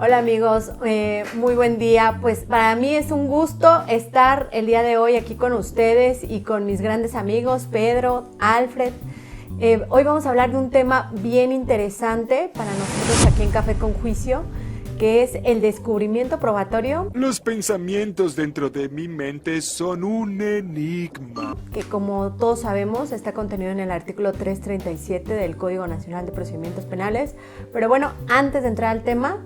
Hola amigos, muy buen día. Pues para mí es un gusto estar el día de hoy aquí con ustedes y con mis grandes amigos Pedro, Alfred. Hoy vamos a hablar de un tema bien interesante para nosotros aquí en Café con Juicio, que es el descubrimiento probatorio. Los pensamientos dentro de mi mente son un enigma. Que como todos sabemos está contenido en el artículo 337 del Código Nacional de Procedimientos Penales. Pero bueno, antes de entrar al tema,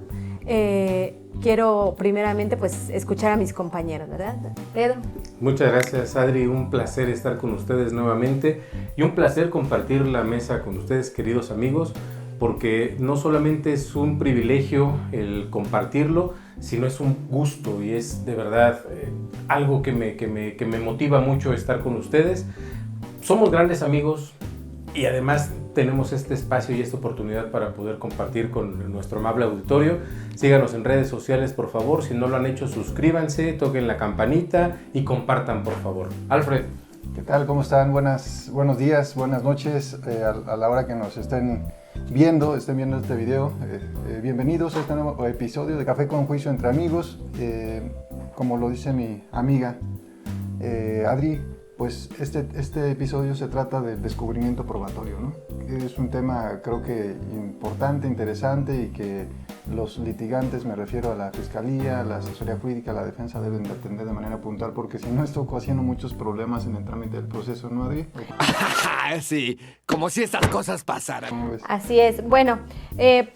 quiero primeramente pues escuchar a mis compañeros, ¿verdad? Pedro. Muchas gracias, Adri, un placer estar con ustedes nuevamente y un placer compartir la mesa con ustedes, queridos amigos, porque no solamente es un privilegio el compartirlo, sino es un gusto y es de verdad algo que me motiva mucho estar con ustedes. Somos grandes amigos y además tenemos este espacio y esta oportunidad para poder compartir con nuestro amable auditorio. Síganos en redes sociales, por favor. Si no lo han hecho, suscríbanse, toquen la campanita y compartan, por favor. Alfred. ¿Qué tal? ¿Cómo están? Buenos días, buenas noches, a la hora que nos estén viendo este video. Bienvenidos a este nuevo episodio de Café con Juicio entre amigos. Como lo dice mi amiga Adri, pues este episodio se trata del descubrimiento probatorio, ¿no? Es un tema creo que importante, interesante y que los litigantes, me refiero a la Fiscalía, la Asesoría Jurídica, la Defensa, deben de atender de manera puntual, porque si no esto ocasiona muchos problemas en el trámite del proceso, ¿no, Adri? Sí, como si estas cosas pasaran. Así es. Bueno,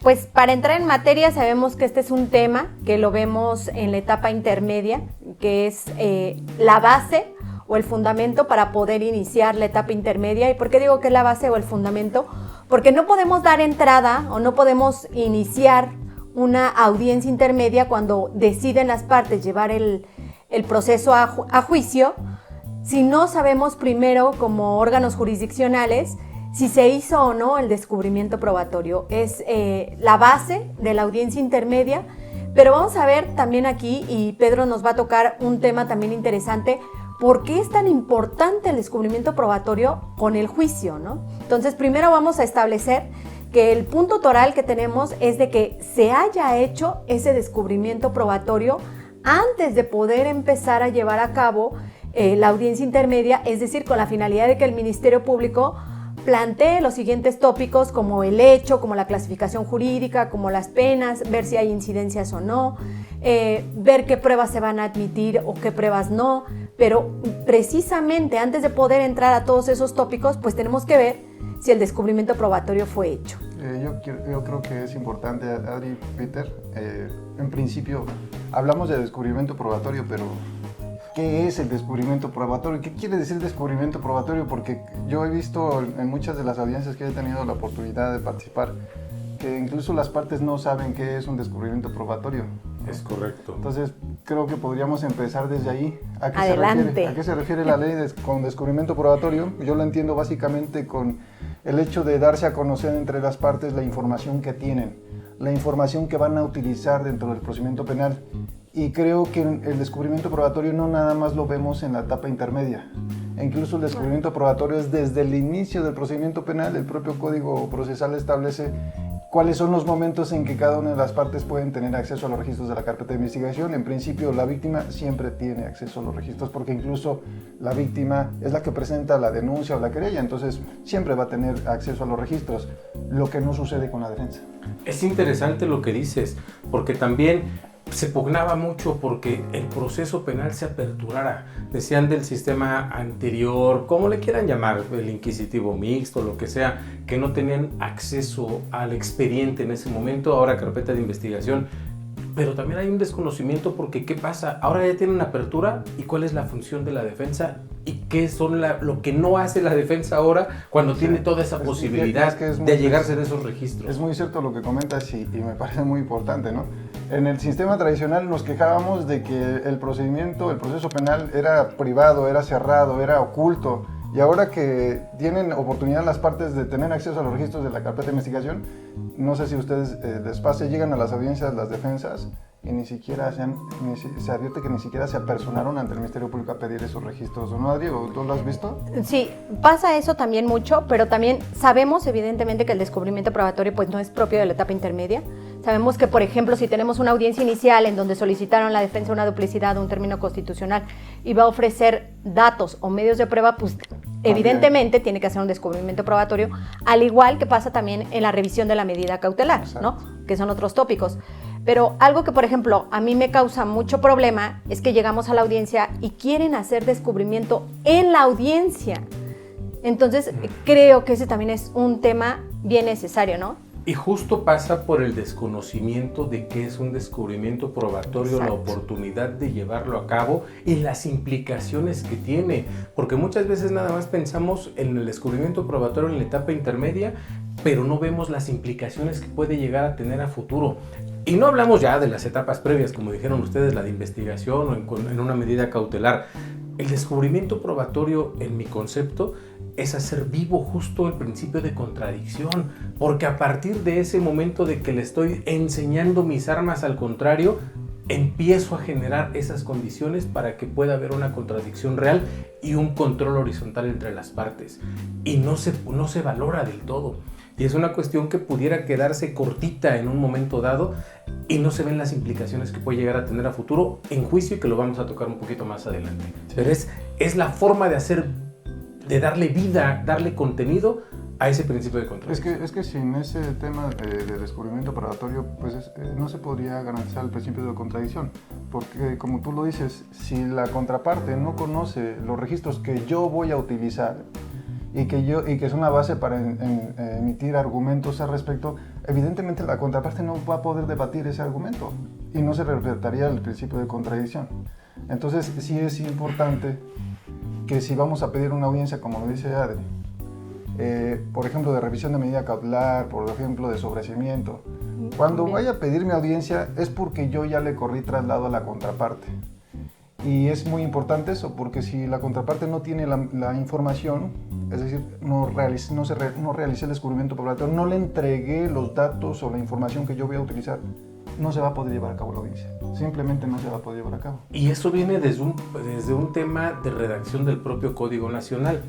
pues para entrar en materia sabemos que este es un tema que lo vemos en la etapa intermedia, que es la base o el fundamento para poder iniciar la etapa intermedia. ¿Y por qué digo que es la base o el fundamento? Porque no podemos dar entrada o no podemos iniciar una audiencia intermedia cuando deciden las partes llevar el proceso a juicio si no sabemos primero como órganos jurisdiccionales si se hizo o no el descubrimiento probatorio. Es la base de la audiencia intermedia, pero vamos a ver también aquí, y Pedro nos va a tocar un tema también interesante, ¿por qué es tan importante el descubrimiento probatorio con el juicio, ¿no? Entonces, primero vamos a establecer que el punto toral que tenemos es de que se haya hecho ese descubrimiento probatorio antes de poder empezar a llevar a cabo la audiencia intermedia, es decir, con la finalidad de que el Ministerio Público plantee los siguientes tópicos como el hecho, como la clasificación jurídica, como las penas, ver si hay incidencias o no, ver qué pruebas se van a admitir o qué pruebas no, pero precisamente antes de poder entrar a todos esos tópicos, pues tenemos que ver si el descubrimiento probatorio fue hecho. Yo creo que es importante, Adri, Peter, en principio hablamos de descubrimiento probatorio, pero ¿qué es el descubrimiento probatorio? ¿Qué quiere decir descubrimiento probatorio? Porque yo he visto en muchas de las audiencias que he tenido la oportunidad de participar que incluso las partes no saben qué es un descubrimiento probatorio. Es correcto. Entonces, creo que podríamos empezar desde ahí. ¿A qué Adelante. ¿A qué se refiere la ley con descubrimiento probatorio? Yo lo entiendo básicamente con el hecho de darse a conocer entre las partes la información que tienen, la información que van a utilizar dentro del procedimiento penal. Y creo que el descubrimiento probatorio no nada más lo vemos en la etapa intermedia. E incluso el descubrimiento probatorio es desde el inicio del procedimiento penal. El propio Código Procesal establece cuáles son los momentos en que cada una de las partes pueden tener acceso a los registros de la carpeta de investigación. En principio, la víctima siempre tiene acceso a los registros porque incluso la víctima es la que presenta la denuncia o la querella, entonces siempre va a tener acceso a los registros, lo que no sucede con la defensa. Es interesante lo que dices, porque también se pugnaba mucho porque el proceso penal se aperturara. Decían del sistema anterior, como le quieran llamar, el inquisitivo mixto, lo que sea, que no tenían acceso al expediente en ese momento, ahora carpeta de investigación. Pero también hay un desconocimiento porque ¿qué pasa? Ahora ya tienen apertura y ¿cuál es la función de la defensa? ¿Y qué son lo que no hace la defensa ahora cuando tiene toda esa posibilidad de allegarse de esos registros? Es muy cierto lo que comentas y me parece muy importante, ¿no? En el sistema tradicional nos quejábamos de que el proceso penal era privado, era cerrado, era oculto. Y ahora que tienen oportunidad las partes de tener acceso a los registros de la carpeta de investigación, no sé si ustedes les pase, llegan a las audiencias las defensas y ni siquiera se advierte que ni siquiera se apersonaron ante el Ministerio Público a pedir esos registros, ¿no, Adri? ¿Tú lo has visto? Sí, pasa eso también mucho, pero también sabemos evidentemente que el descubrimiento probatorio pues no es propio de la etapa intermedia. Sabemos que, por ejemplo, si tenemos una audiencia inicial en donde solicitaron la defensa una duplicidad o un término constitucional y va a ofrecer datos o medios de prueba, pues evidentemente tiene que hacer un descubrimiento probatorio, al igual que pasa también en la revisión de la medida cautelar, ¿no? Que son otros tópicos. Pero algo que, por ejemplo, a mí me causa mucho problema es que llegamos a la audiencia y quieren hacer descubrimiento en la audiencia. Entonces, creo que ese también es un tema bien necesario, ¿no? Y justo pasa por el desconocimiento de qué es un descubrimiento probatorio, la oportunidad de llevarlo a cabo y las implicaciones que tiene. Porque muchas veces nada más pensamos en el descubrimiento probatorio en la etapa intermedia, pero no vemos las implicaciones que puede llegar a tener a futuro. Y no hablamos ya de las etapas previas, como dijeron ustedes, la de investigación o en una medida cautelar. El descubrimiento probatorio, en mi concepto, es hacer vivo justo el principio de contradicción, porque a partir de ese momento de que le estoy enseñando mis armas al contrario, empiezo a generar esas condiciones para que pueda haber una contradicción real y un control horizontal entre las partes. Y no se valora del todo. Y es una cuestión que pudiera quedarse cortita en un momento dado y no se ven las implicaciones que puede llegar a tener a futuro en juicio, y que lo vamos a tocar un poquito más adelante. Pero es la forma de darle vida, darle contenido a ese principio de contradicción. Es que sin ese tema de descubrimiento probatorio, pues no se podría garantizar el principio de contradicción, porque como tú lo dices, si la contraparte no conoce los registros que yo voy a utilizar y que es una base para emitir argumentos al respecto, evidentemente la contraparte no va a poder debatir ese argumento y no se respetaría el principio de contradicción. Entonces sí es importante que si vamos a pedir una audiencia, como lo dice Adri, por ejemplo de revisión de medida cautelar, por ejemplo de sobreseimiento, cuando vaya a pedir mi audiencia es porque yo ya le corrí traslado a la contraparte. Y es muy importante eso, porque si la contraparte no tiene la información, es decir, no realicé el descubrimiento probatorio, no le entregué los datos o la información que yo voy a utilizar, no se va a poder llevar a cabo la audiencia. Simplemente no se va a poder llevar a cabo. Y eso viene desde un tema de redacción del propio Código Nacional.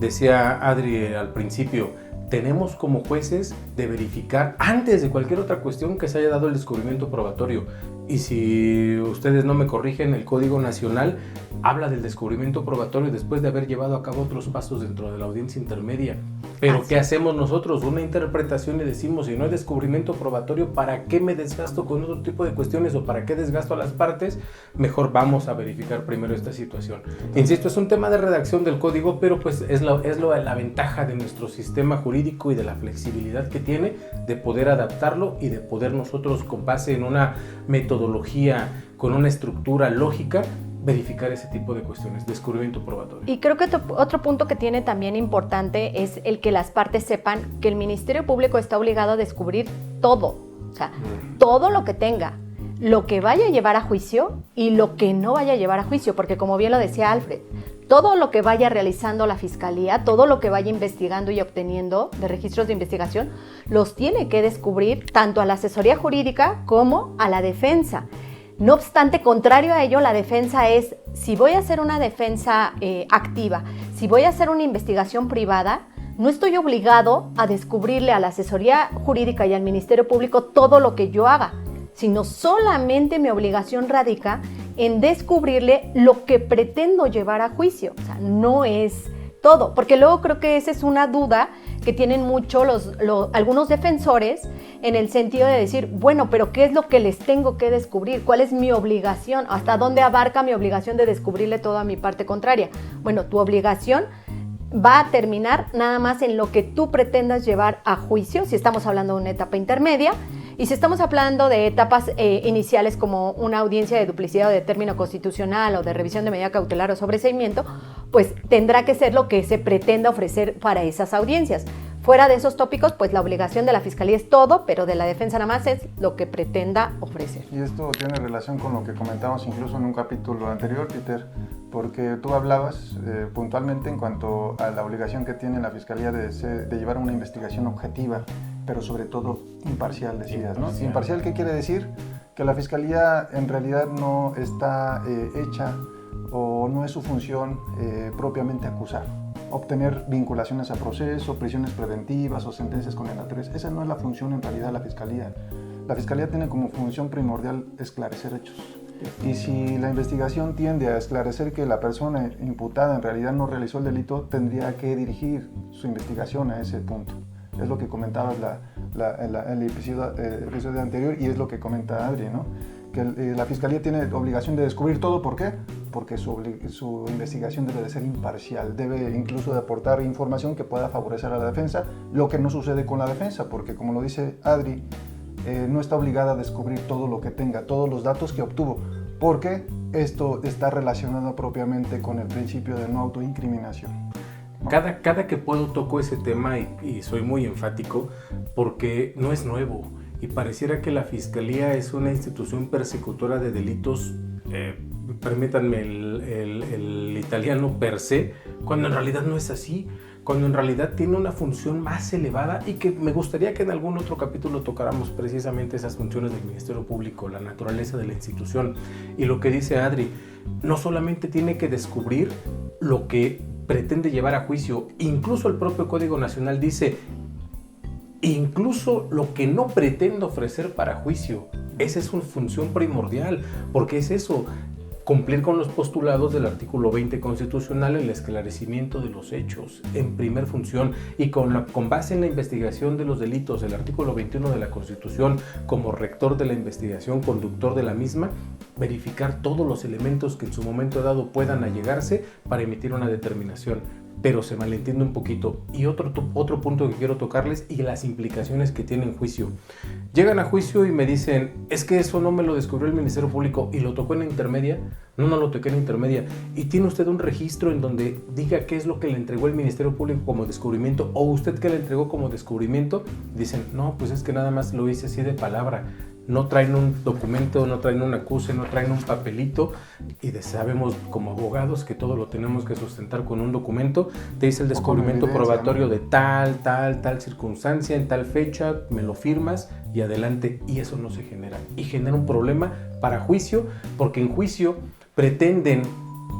Decía Adri al principio, tenemos como jueces de verificar antes de cualquier otra cuestión que se haya dado el descubrimiento probatorio. Y si ustedes no me corrigen, el Código Nacional habla del descubrimiento probatorio después de haber llevado a cabo otros pasos dentro de la audiencia intermedia. Pero ¿qué hacemos nosotros? Una interpretación y decimos, si no hay descubrimiento probatorio, ¿para qué me desgasto con otro tipo de cuestiones o para qué desgasto a las partes? Mejor vamos a verificar primero esta situación. Insisto, es un tema de redacción del código, pero pues es la ventaja de nuestro sistema jurídico y de la flexibilidad que tiene de poder adaptarlo y de poder nosotros, con base en una metodología, con una estructura lógica, verificar ese tipo de cuestiones, descubrimiento probatorio. Y creo que otro punto que tiene también importante es el que las partes sepan que el Ministerio Público está obligado a descubrir todo, o sea, todo lo que tenga, lo que vaya a llevar a juicio y lo que no vaya a llevar a juicio, porque como bien lo decía Alfred, todo lo que vaya realizando la Fiscalía, todo lo que vaya investigando y obteniendo de registros de investigación, los tiene que descubrir tanto a la asesoría jurídica como a la defensa. No obstante, contrario a ello, la defensa es, si voy a hacer una defensa activa, si voy a hacer una investigación privada, no estoy obligado a descubrirle a la asesoría jurídica y al Ministerio Público todo lo que yo haga, sino solamente mi obligación radica en descubrirle lo que pretendo llevar a juicio. O sea, no es todo, porque luego creo que esa es una duda que tienen mucho algunos defensores en el sentido de decir, bueno, pero ¿qué es lo que les tengo que descubrir? ¿Cuál es mi obligación? ¿Hasta dónde abarca mi obligación de descubrirle todo a mi parte contraria? Bueno, tu obligación va a terminar nada más en lo que tú pretendas llevar a juicio, si estamos hablando de una etapa intermedia, y si estamos hablando de etapas iniciales como una audiencia de duplicidad o de término constitucional o de revisión de medida cautelar o sobreseimiento, pues tendrá que ser lo que se pretenda ofrecer para esas audiencias. Fuera de esos tópicos, pues la obligación de la Fiscalía es todo, pero de la defensa nada más es lo que pretenda ofrecer. Y esto tiene relación con lo que comentamos incluso en un capítulo anterior, Peter, porque tú hablabas puntualmente en cuanto a la obligación que tiene la Fiscalía de llevar una investigación objetiva, pero sobre todo imparcial, decías, ¿no? Imparcial, ¿qué quiere decir? que la Fiscalía en realidad no está hecha o no es su función propiamente acusar, obtener vinculaciones a proceso, prisiones preventivas o sentencias condenatorias. Esa no es la función en realidad de la Fiscalía. La Fiscalía tiene como función primordial esclarecer hechos. Y si la investigación tiende a esclarecer que la persona imputada en realidad no realizó el delito, tendría que dirigir su investigación a ese punto. Es lo que comentabas el episodio anterior y es lo que comenta Adri, ¿no? Que la Fiscalía tiene obligación de descubrir todo. ¿Por qué? Porque su investigación debe de ser imparcial, debe incluso de aportar información que pueda favorecer a la defensa, lo que no sucede con la defensa, porque como lo dice Adri, no está obligada a descubrir todo lo que tenga, todos los datos que obtuvo, porque esto está relacionado propiamente con el principio de no autoincriminación. Cada que puedo toco ese tema y soy muy enfático porque no es nuevo y pareciera que la Fiscalía es una institución persecutora de delitos, permítanme el italiano per se, cuando en realidad no es así, cuando en realidad tiene una función más elevada y que me gustaría que en algún otro capítulo tocáramos precisamente esas funciones del Ministerio Público, la naturaleza de la institución. Y lo que dice Adri, no solamente tiene que descubrir lo que pretende llevar a juicio, incluso el propio Código Nacional dice, incluso lo que no pretende ofrecer para juicio. Esa es una función primordial, porque es eso, cumplir con los postulados del artículo 20 constitucional, el esclarecimiento de los hechos en primer función, y con base en la investigación de los delitos, el artículo 21 de la Constitución, como rector de la investigación, conductor de la misma, verificar todos los elementos que en su momento dado puedan allegarse para emitir una determinación. Pero se malentiende un poquito. Y otro punto que quiero tocarles y las implicaciones que tiene en juicio. Llegan a juicio y me dicen, es que eso no me lo descubrió el Ministerio Público y lo tocó en la intermedia. No lo toqué en la intermedia. ¿Y tiene usted un registro en donde diga qué es lo que le entregó el Ministerio Público como descubrimiento o usted qué le entregó como descubrimiento? Dicen, no, pues es que nada más lo hice así de palabra. No traen un documento, no traen un acuse, no traen un papelito y sabemos como abogados que todo lo tenemos que sustentar con un documento. Te dice el descubrimiento probatorio de tal circunstancia, en tal fecha, me lo firmas y adelante. Y eso no se genera. Y genera un problema para juicio, porque en juicio pretenden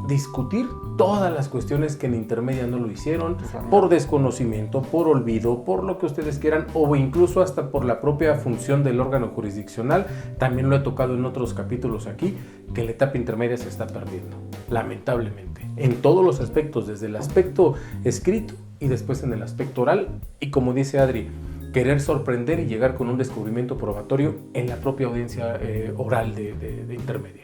discutir todas las cuestiones que en intermedia no lo hicieron, por desconocimiento, por olvido, por lo que ustedes quieran, o incluso hasta por la propia función del órgano jurisdiccional. También lo he tocado en otros capítulos aquí, que la etapa intermedia se está perdiendo, lamentablemente, en todos los aspectos, desde el aspecto escrito y después en el aspecto oral, y como dice Adri, querer sorprender y llegar con un descubrimiento probatorio en la propia audiencia oral de intermedia.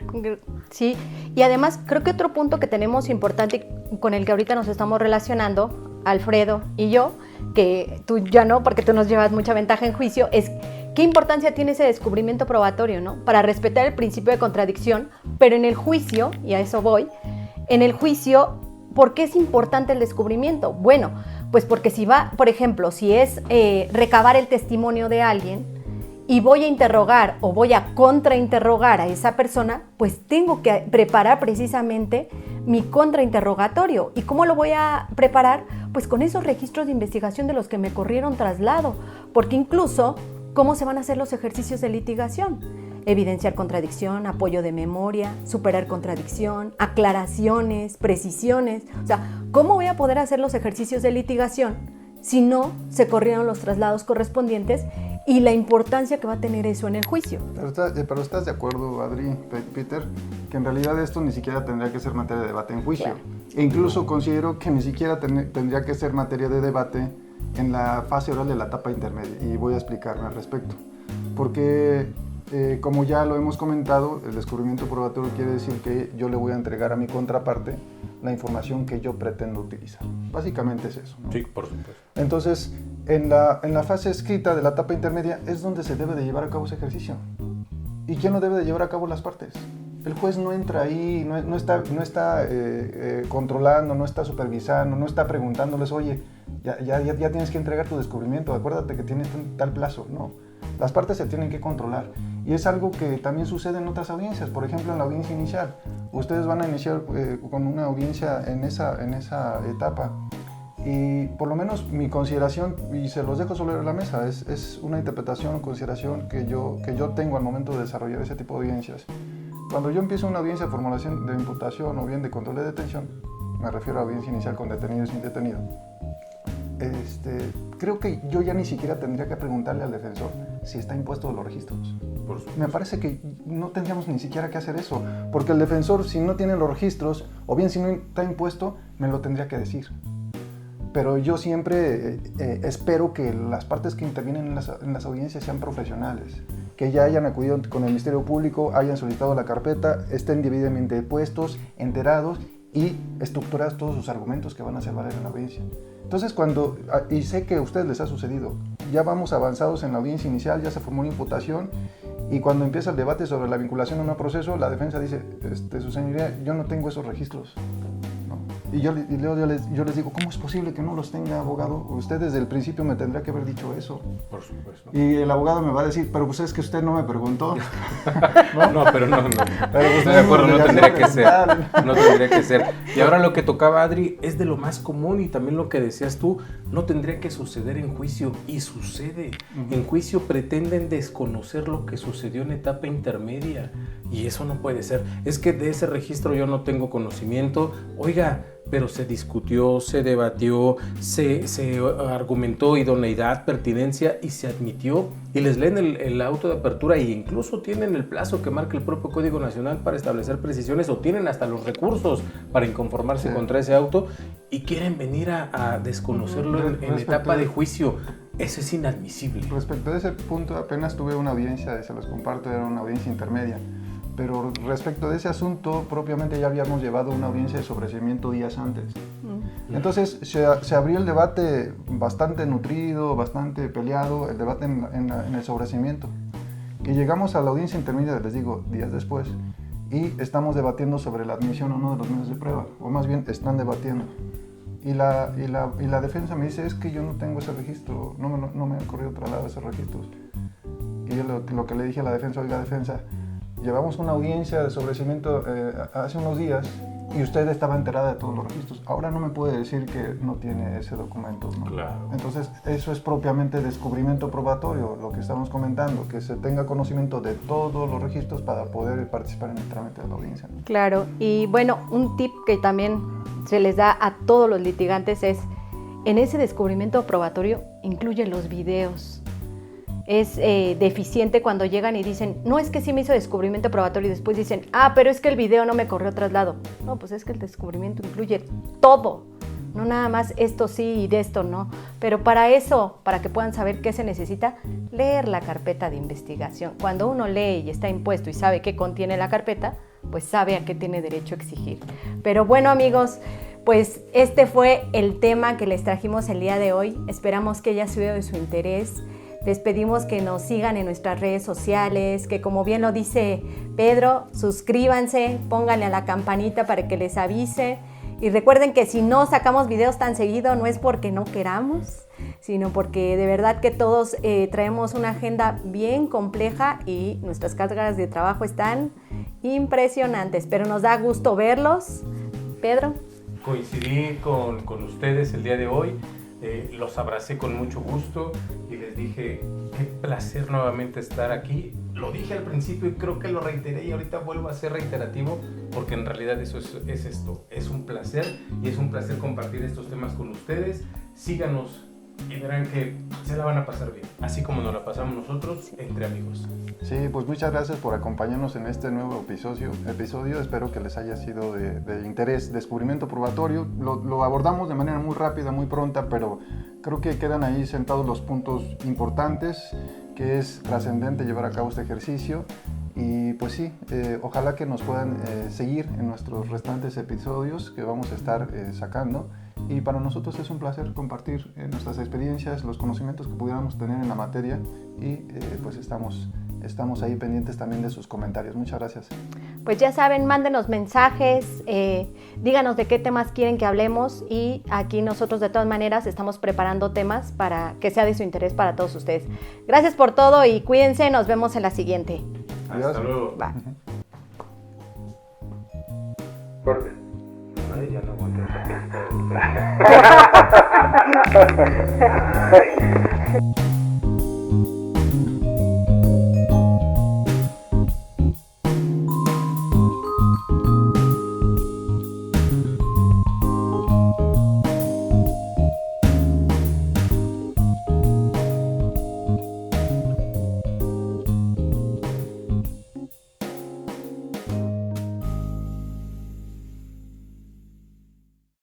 Sí, y además creo que otro punto que tenemos importante con el que ahorita nos estamos relacionando, Alfredo y yo, que tú ya no, porque tú nos llevas mucha ventaja en juicio, es qué importancia tiene ese descubrimiento probatorio, ¿no? Para respetar el principio de contradicción, pero en el juicio, y a eso voy, en el juicio, ¿por qué es importante el descubrimiento? Bueno, pues porque si va, por ejemplo, si es recabar el testimonio de alguien y voy a interrogar o voy a contrainterrogar a esa persona, pues tengo que preparar precisamente mi contrainterrogatorio. ¿Y cómo lo voy a preparar? Pues con esos registros de investigación de los que me corrieron traslado, porque incluso, ¿cómo se van a hacer los ejercicios de litigación? Evidenciar contradicción, apoyo de memoria, superar contradicción, aclaraciones, precisiones. O sea, ¿cómo voy a poder hacer los ejercicios de litigación si no se corrieron los traslados correspondientes y la importancia que va a tener eso en el juicio? Pero estás de acuerdo, Adri, Peter, que en realidad esto ni siquiera tendría que ser materia de debate en juicio. Claro. E incluso considero que ni siquiera tendría que ser materia de debate en la fase oral de la etapa intermedia. Y voy a explicarme al respecto. Porque como ya lo hemos comentado, el descubrimiento probatorio quiere decir que yo le voy a entregar a mi contraparte la información que yo pretendo utilizar. Básicamente es eso, ¿no? Sí, por supuesto. Entonces, en la fase escrita de la etapa intermedia es donde se debe de llevar a cabo ese ejercicio. ¿Y quién lo debe de llevar a cabo? Las partes. El juez no entra ahí, no está controlando, no está supervisando, no está preguntándoles, oye, ya tienes que entregar tu descubrimiento, acuérdate que tienes tal plazo. No, las partes se tienen que controlar. Y es algo que también sucede en otras audiencias. Por ejemplo, en la audiencia inicial. Ustedes van a iniciar con una audiencia en esa etapa Y por lo menos mi consideración, y se los dejo sobre la mesa, es una interpretación o consideración que yo tengo al momento de desarrollar ese tipo de audiencias. Cuando yo empiezo una audiencia de formulación de imputación o bien de control de detención, me refiero a audiencia inicial con detenido y sin detenido, creo que yo ya ni siquiera tendría que preguntarle al defensor si está impuesto los registros. Me parece que no tendríamos ni siquiera que hacer eso, porque el defensor, si no tiene los registros, o bien si no está impuesto, me lo tendría que decir. Pero yo siempre espero que las partes que intervienen en las audiencias sean profesionales, que ya hayan acudido con el Ministerio Público, hayan solicitado la carpeta, estén debidamente puestos, enterados y estructurados todos sus argumentos que van a hacer valer en la audiencia. Entonces, y sé que a ustedes les ha sucedido, ya vamos avanzados en la audiencia inicial, ya se formó una imputación, y cuando empieza el debate sobre la vinculación a un proceso, la defensa dice, su señoría, yo no tengo esos registros. Y yo les digo, ¿cómo es posible que no los tenga, abogado? Usted desde el principio me tendría que haber dicho eso. Por supuesto. Y el abogado me va a decir, pero pues es que usted no me preguntó. No, pero no. Pero Estoy de acuerdo, no tendría que ser. No tendría que ser. Y ahora lo que tocaba, Adri, es de lo más común y también lo que decías tú, no tendría que suceder en juicio. Y sucede. En juicio pretenden desconocer lo que sucedió en etapa intermedia. Y eso no puede ser. Es que de ese registro yo no tengo conocimiento. Oiga, pero se discutió, se debatió, se argumentó idoneidad, pertinencia y se admitió. Y les leen el auto de apertura e incluso tienen el plazo que marca el propio Código Nacional para establecer precisiones o tienen hasta los recursos para inconformarse contra ese auto y quieren venir a desconocerlo en etapa de juicio. Eso es inadmisible. Respecto a ese punto, apenas tuve una audiencia, se los comparto, era una audiencia intermedia. Pero respecto de ese asunto, propiamente ya habíamos llevado una audiencia de sobreseimiento días antes. Entonces se abrió el debate bastante nutrido, bastante peleado, el debate en el sobreseimiento. Y llegamos a la audiencia intermedia, les digo, días después, y estamos debatiendo sobre la admisión o no de los medios de prueba, o más bien están debatiendo. Y la defensa me dice, es que yo no tengo ese registro, no me han corrido traslado esos registros. Y yo lo que le dije a la defensa, oiga defensa, llevamos una audiencia de sobreseimiento hace unos días y usted estaba enterada de todos los registros. Ahora no me puede decir que no tiene ese documento, ¿no? Claro. Entonces, eso es propiamente descubrimiento probatorio, lo que estamos comentando, que se tenga conocimiento de todos los registros para poder participar en el trámite de la audiencia, ¿no? Claro, y bueno, un tip que también se les da a todos los litigantes es, en ese descubrimiento probatorio, incluye los videos. Es deficiente cuando llegan y dicen, no, es que sí me hizo descubrimiento probatorio y después dicen, pero es que el video no me corrió traslado. No, pues es que el descubrimiento incluye todo, no nada más esto sí y de esto no. Pero para eso, para que puedan saber qué se necesita, leer la carpeta de investigación. Cuando uno lee y está impuesto y sabe qué contiene la carpeta, pues sabe a qué tiene derecho a exigir. Pero bueno, amigos, pues este fue el tema que les trajimos el día de hoy. Esperamos que haya sido de su interés. Les pedimos que nos sigan en nuestras redes sociales, que como bien lo dice Pedro, suscríbanse, pónganle a la campanita para que les avise. Y recuerden que si no sacamos videos tan seguido no es porque no queramos, sino porque de verdad que todos traemos una agenda bien compleja y nuestras cargas de trabajo están impresionantes, pero nos da gusto verlos. Pedro. Coincidí con ustedes el día de hoy. Los abracé con mucho gusto y les dije, qué placer nuevamente estar aquí. Lo dije al principio y creo que lo reiteré y ahorita vuelvo a ser reiterativo porque en realidad eso es esto, es un placer y es un placer compartir estos temas con ustedes. Síganos y verán que se la van a pasar bien, así como nos la pasamos nosotros entre amigos. Sí, pues muchas gracias por acompañarnos en este nuevo episodio. Espero que les haya sido de interés. Descubrimiento probatorio, lo abordamos de manera muy rápida, muy pronta, pero creo que quedan ahí sentados los puntos importantes, que es trascendente llevar a cabo este ejercicio. Y pues sí, ojalá que nos puedan seguir en nuestros restantes episodios que vamos a estar sacando. Y para nosotros es un placer compartir nuestras experiencias, los conocimientos que pudiéramos tener en la materia y pues estamos ahí pendientes también de sus comentarios. Muchas gracias. Pues ya saben, mándenos mensajes, díganos de qué temas quieren que hablemos y aquí nosotros de todas maneras estamos preparando temas para que sea de su interés para todos ustedes. Gracias por todo y cuídense, nos vemos en la siguiente. Adiós. Hasta luego. Bye. Corte. Ay, ya no aguanto esa pista.